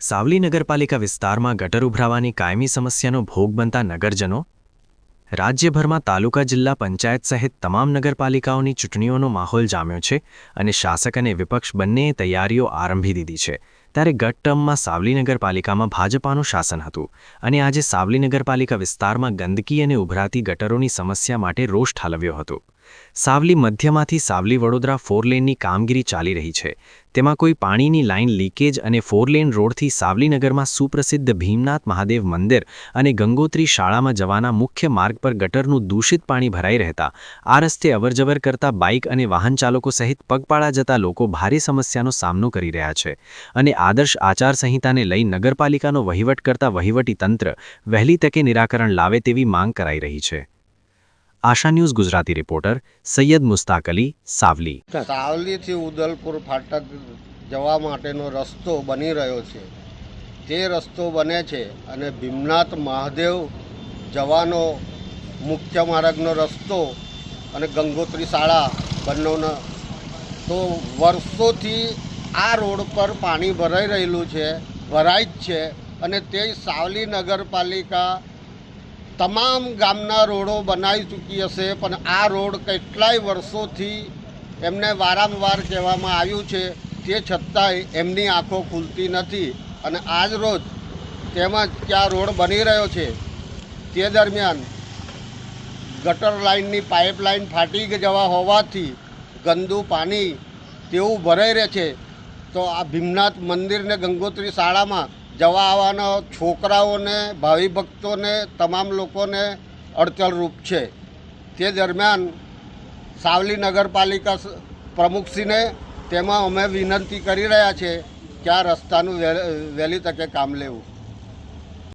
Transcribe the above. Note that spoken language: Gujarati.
સાવલી નગરપાલિકા વિસ્તારમાં ગટર ઉભરાવાની કાયમી સમસ્યાનો ભોગ બનતા નગરજનો રાજ્યભરમાં તાલુકા જિલ્લા પંચાયત સહિત તમામ નગરપાલિકાઓની ચૂંટણીઓનો માહોલ જામ્યો છે અને શાસક અને વિપક્ષ બંનેએ તૈયારીઓ આરંભી દીધી છે ત્યારે ગત ટર્મમાં સાવલી નગરપાલિકામાં ભાજપાનું શાસન હતું અને આજે સાવલી નગરપાલિકા વિસ્તારમાં ગંદકી અને ઉભરાતી ગટરોની સમસ્યા માટે રોષ ઠાલવ્યો હતો। સાવલી મધ્યમાંથી સાવલી વડોદરા 4 લેનની કામગીરી ચાલી રહી છે। તેમાં કોઈ પાણીની લાઇન લીકેજ અને 4 લેન રોડથી સાવલીનગરમાં સુપ્રસિદ્ધ ભીમનાથ મહાદેવ મંદિર અને ગંગોત્રી શાળામાં જવાના મુખ્ય માર્ગ પર ગટરનું દૂષિત પાણી ભરાઈ રહેતા આ રસ્તે અવરજવર કરતા બાઇક અને વાહન ચાલકો સહિત પગપાળા જતા લોકો ભારે સમસ્યાનો સામનો કરી રહ્યા છે અને આદર્શ આચારસંહિતાને લઈ નગરપાલિકાનો વહીવટ કરતા વહીવટી તંત્ર વહેલી તકે નિરાકરણ લાવે તેવી માંગ કરાઈ રહી છે। આશા ન્યૂઝ ગુજરાતી રિપોર્ટર સૈયદ મુસ્તાક અલી, સાવલી। સાવલીથી ઉદલપુર ફાટક જવા માટેનો રસ્તો બની રહ્યો છે। તે રસ્તો બને છે અને ભીમનાથ મહાદેવ જવાનો મુખ્ય માર્ગનો રસ્તો અને ગંગોત્રી શાળા બંનેનો તો વર્ષોથી આ રોડ પર પાણી ભરાઈ રહેલું છે, ભરાય જ છે અને તે સાવલી નગરપાલિકા તમામ ગામના રોડો બનાવી ચૂકી હશે પણ આ રોડ કેટલાય વર્ષોથી એમને વારંવાર કહેવામાં આવ્યું છે તે છતાંય એમની આંખો ખુલતી નથી અને આજ રોજ તેમજ ત્યાં રોડ બની રહ્યો છે તે દરમિયાન ગટર લાઇનની પાઇપલાઇન ફાટી જવા હોવાથી ગંદુ પાણી તેવું ભરાઈ રહે છે। તો આ ભીમનાથ મંદિરને ગંગોત્રી શાળામાં જવા આવવાના છોકરાઓને, ભાવિ ભક્તોને, તમામ લોકોને અડચણરૂપ છે। તે દરમિયાન સાવલી નગરપાલિકા પ્રમુખશ્રીને તેમાં અમે વિનંતી કરી રહ્યા છે કે આ રસ્તાનું વહેલી તકે કામ લેવું।